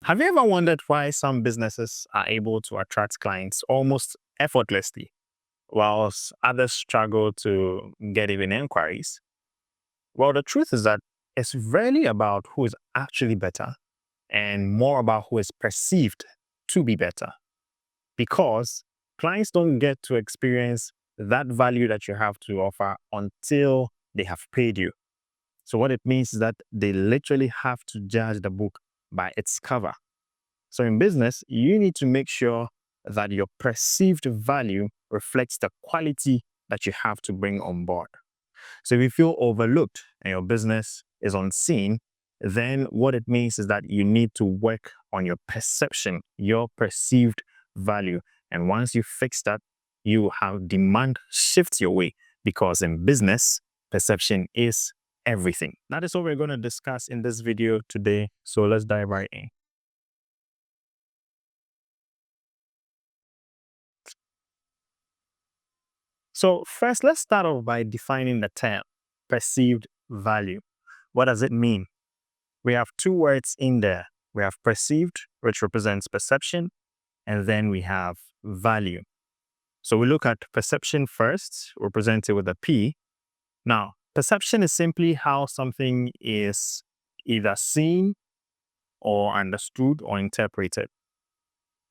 Have you ever wondered why some businesses are able to attract clients almost effortlessly, whilst others struggle to get even inquiries? Well, the truth is that it's rarely about who is actually better and more about who is perceived to be better, because clients don't get to experience that value that you have to offer until they have paid you. So, what it means is that they literally have to judge the book by its cover. So in business, you need to make sure that your perceived value reflects the quality that you have to bring on board. So if you feel overlooked and your business is unseen, then what it means is that you need to work on your perception, your perceived value. And once you fix that, you have demand shift your way, because in business, perception is everything. That is what we're going to discuss in this video today. So let's dive right in. So first, let's start off by defining the term perceived value. What does it mean? We have two words in there. We have perceived, which represents perception, and then we have value. So we look at perception first, represented with a P. Now, perception is simply how something is either seen or understood or interpreted.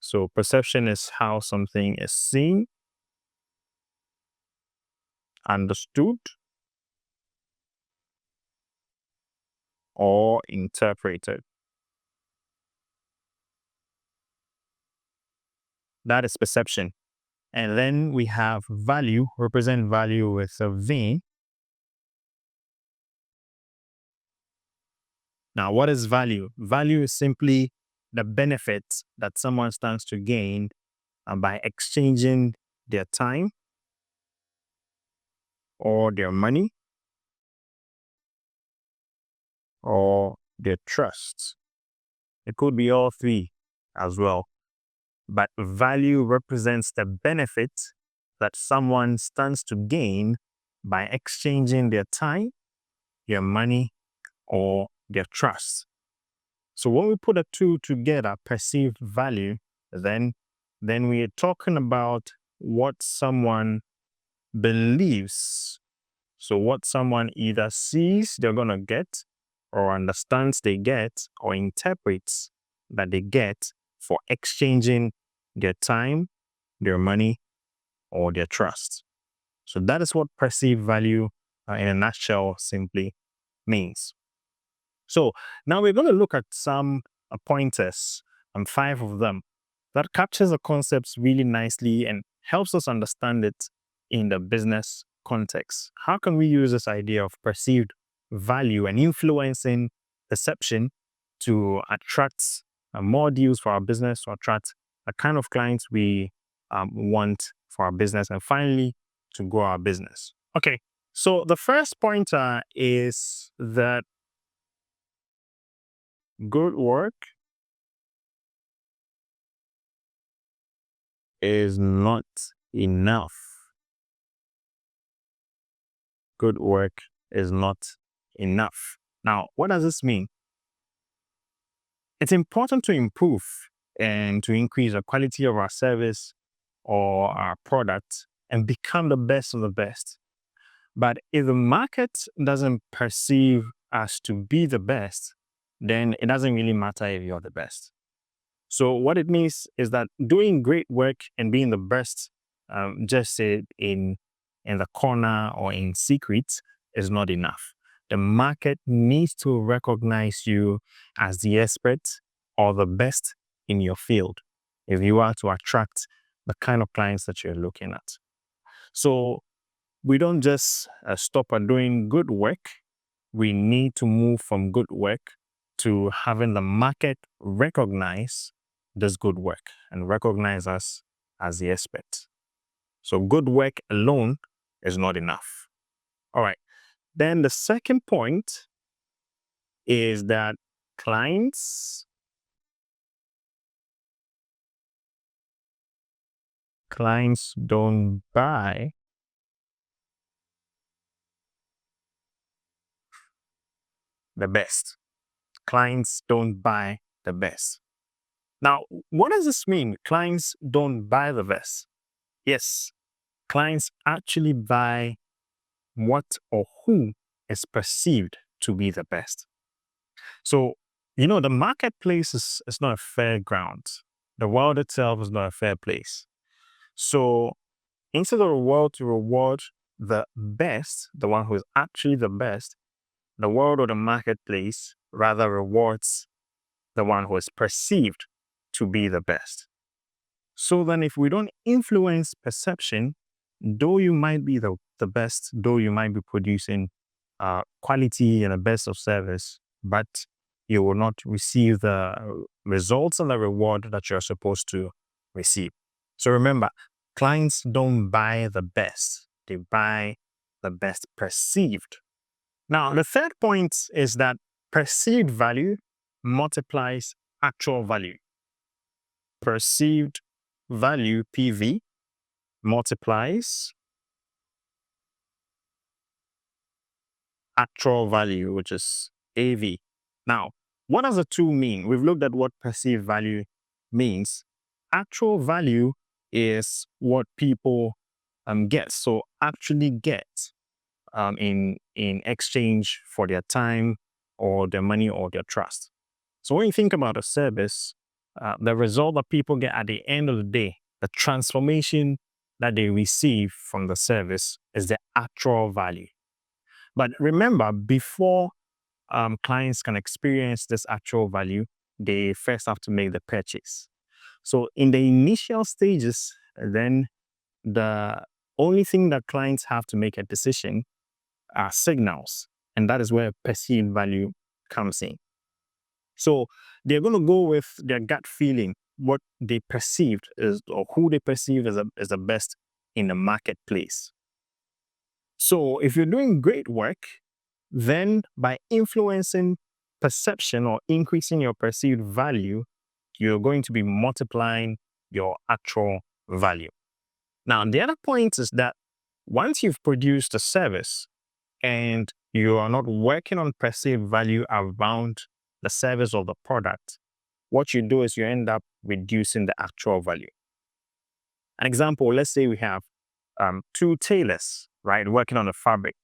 So perception is how something is seen, understood, or interpreted. That is perception. And then we have value, represent value with a V. Now, what is value? Value is simply the benefits that someone stands to gain by exchanging their time or their money or their trust. It could be all three as well. But value represents the benefit that someone stands to gain by exchanging their time, their money, or their trust. So when we put the two together, perceived value, then we're talking about what someone believes. So what someone either sees they're gonna get, or understands they get, or interprets that they get for exchanging their time, their money, or their trust. So that is what perceived value in a nutshell simply means. So now we're going to look at some pointers, and 5 of them, that captures the concepts really nicely and helps us understand it in the business context. How can we use this idea of perceived value and influencing perception to attract more deals for our business, to attract the kind of clients we want for our business, and finally to grow our business? Okay, so the first pointer is that good work is not enough. Good work is not enough. Now, what does this mean? It's important to improve and to increase the quality of our service or our product and become the best of the best. But if the market doesn't perceive us to be the best, then it doesn't really matter if you're the best. So what it means is that doing great work and being the best, just say in the corner or in secret, is not enough. The market needs to recognize you as the expert or the best in your field if you are to attract the kind of clients that you're looking at. So we don't just stop at doing good work. We need to move from good work to having the market recognize this good work and recognize us as the expert. So good work alone is not enough. All right. Then the second point is that clients don't buy the best. Clients don't buy the best. Now, what does this mean? Clients don't buy the best. Yes, clients actually buy what or who is perceived to be the best. So, the marketplace is not a fair ground. The world itself is not a fair place. So, instead of the world to reward the best, the one who is actually the best, the world or the marketplace rather rewards the one who is perceived to be the best. So then, if we don't influence perception, though you might be the best, though you might be producing quality and the best of service, but you will not receive the results and the reward that you're supposed to receive. So remember, clients don't buy the best, they buy the best perceived. Now, the third point is that perceived value multiplies actual value. Perceived value, PV, multiplies actual value, which is AV. Now, what does the two mean? We've looked at what perceived value means. Actual value is what people get, so actually get in exchange for their time or their money or their trust. So when you think about a service, the result that people get at the end of the day, the transformation that they receive from the service is the actual value. But remember, before clients can experience this actual value, they first have to make the purchase. So in the initial stages, then the only thing that clients have to make a decision are signals. And that is where perceived value comes in. So they're going to go with their gut feeling, what they perceived is, or who they perceive as the best in the marketplace. So if you're doing great work, then by influencing perception or increasing your perceived value, you're going to be multiplying your actual value. Now, the other point is that once you've produced a service and you are not working on perceived value around the service or the product, what you do is you end up reducing the actual value. An example, let's say we have two tailors, right, working on a fabric.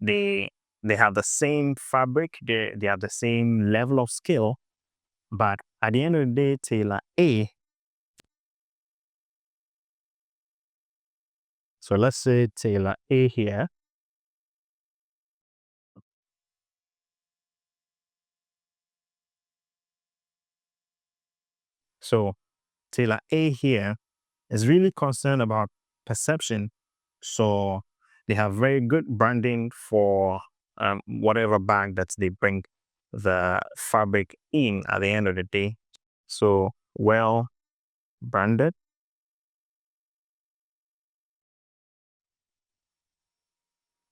They have the same fabric, they have the same level of skill, but at the end of the day, tailor A. So let's say tailor A here. So tailor A here is really concerned about perception. So they have very good branding for whatever bag that they bring the fabric in at the end of the day. So well branded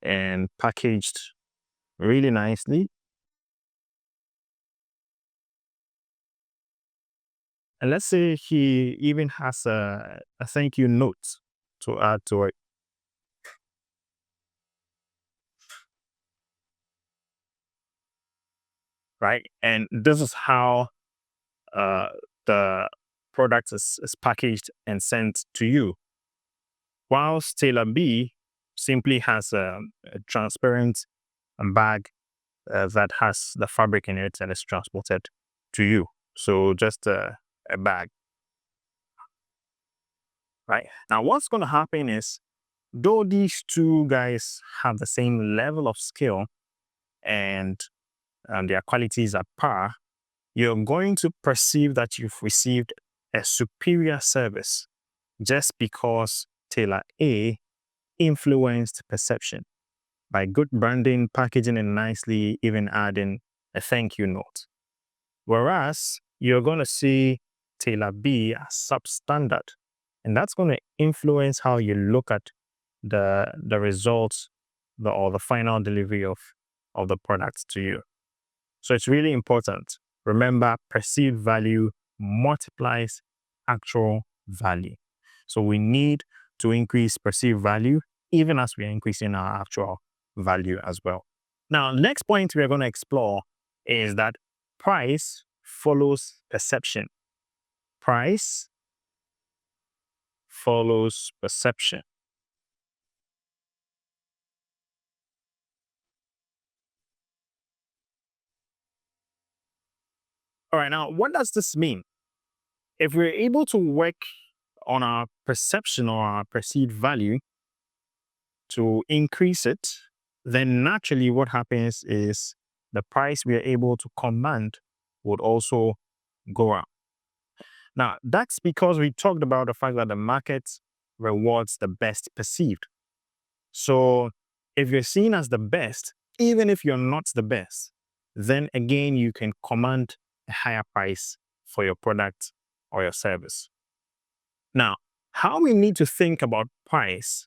and packaged really nicely. And let's say he even has a thank you note to add to it. Right. And this is how the product is packaged and sent to you. Whilst Tailor B simply has a transparent bag that has the fabric in it and is transported to you. So just a bag. Right. Now, what's going to happen is, though these two guys have the same level of skill and their qualities are par, you're going to perceive that you've received a superior service just because Tailor A influenced perception by good branding, packaging it nicely, even adding a thank you note. Whereas you're going to see Tailor B as substandard, and that's going to influence how you look at the results or the final delivery of the products to you. So it's really important. Remember, perceived value multiplies actual value. So we need to increase perceived value even as we are increasing our actual value as well. Now, next point we are going to explore is that price follows perception. price follows perception. All right, now what does this mean? If we're able to work on our perception or our perceived value to increase it, then naturally what happens is the price we are able to command would also go up. Now, that's because we talked about the fact that the market rewards the best perceived. So if you're seen as the best, even if you're not the best, then again, you can command a higher price for your product or your service. Now, how we need to think about price,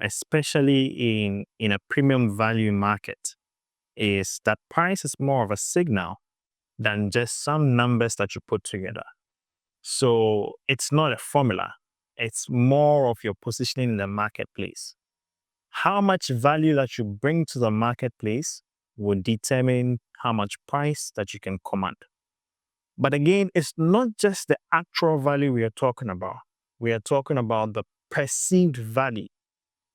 especially in a premium value market, is that price is more of a signal than just some numbers that you put together. So it's not a formula. It's more of your positioning in the marketplace. How much value that you bring to the marketplace will determine how much price that you can command. But again, it's not just the actual value we are talking about. We are talking about the perceived value.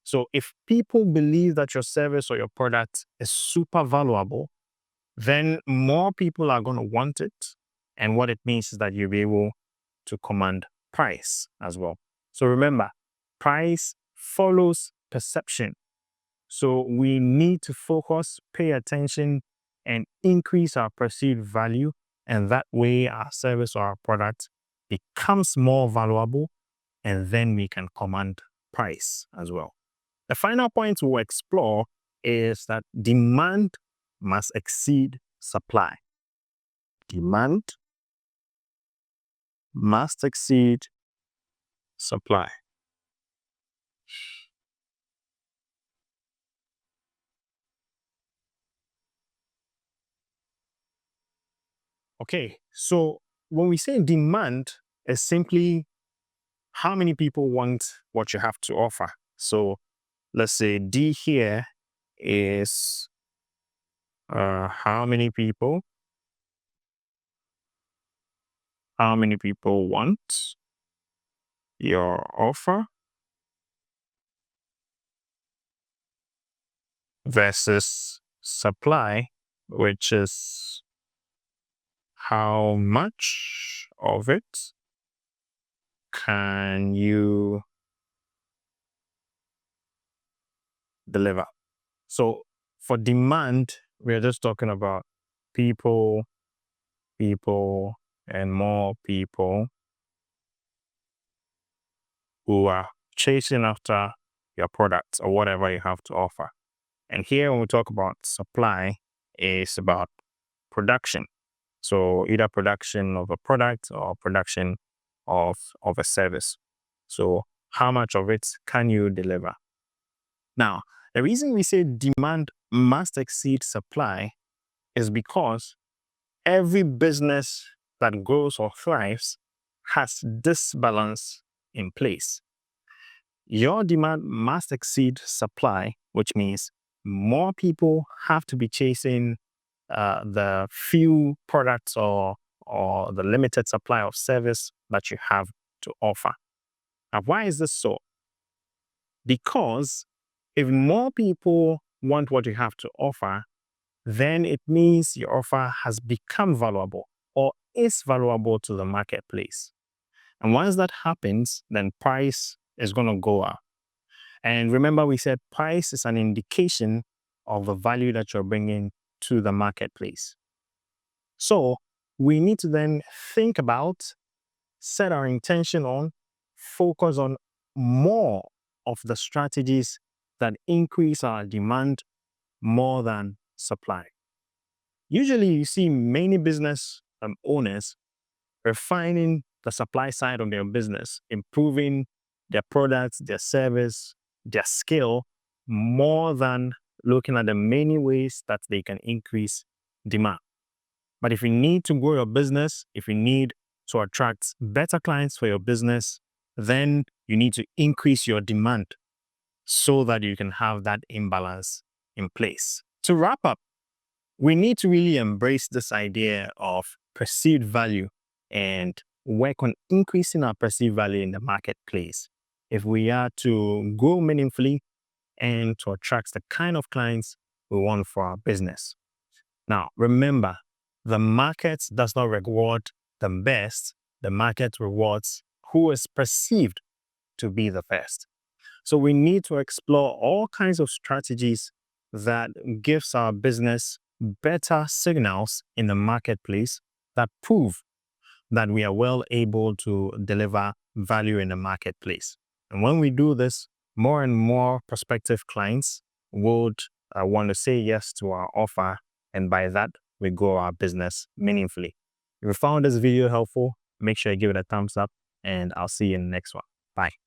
So if people believe that your service or your product is super valuable, then more people are going to want it. And what it means is that you'll be able to command price as well. So remember, price follows perception. So we need to focus, pay attention, and increase our perceived value. And that way our service or our product becomes more valuable, and then we can command price as well. The final point we'll explore is that demand must exceed supply. Demand must exceed supply. Okay, so when we say demand, is simply how many people want what you have to offer. So let's say D here is how many people want your offer versus supply, which is how much of it can you deliver. So for demand, we're just talking about people, and more people who are chasing after your products or whatever you have to offer. And here, when we talk about supply, it's about production. So either production of a product or production of a service. So how much of it can you deliver? Now, the reason we say demand must exceed supply is because every business that grows or thrives has this balance in place. Your demand must exceed supply, which means more people have to be chasing the few products or the limited supply of service that you have to offer. Now, why is this so? Because if more people want what you have to offer, then it means your offer has become valuable or is valuable to the marketplace. And once that happens, then price is going to go up. And remember, we said price is an indication of the value that you're bringing to the marketplace. So we need to then think about, set our intention on, focus on more of the strategies that increase our demand more than supply. Usually you see many business owners refining the supply side of their business, improving their products, their service, their skill, more than looking at the many ways that they can increase demand. But if you need to grow your business, if you need to attract better clients for your business, then you need to increase your demand so that you can have that imbalance in place. To wrap up, we need to really embrace this idea of perceived value and work on increasing our perceived value in the marketplace if we are to grow meaningfully and to attract the kind of clients we want for our business. Now, remember, the market does not reward the best, the market rewards who is perceived to be the best. So we need to explore all kinds of strategies that gives our business better signals in the marketplace that prove that we are well able to deliver value in the marketplace. And when we do this, more and more prospective clients would want to say yes to our offer. And by that, we grow our business meaningfully. If you found this video helpful, make sure you give it a thumbs up, and I'll see you in the next one. Bye.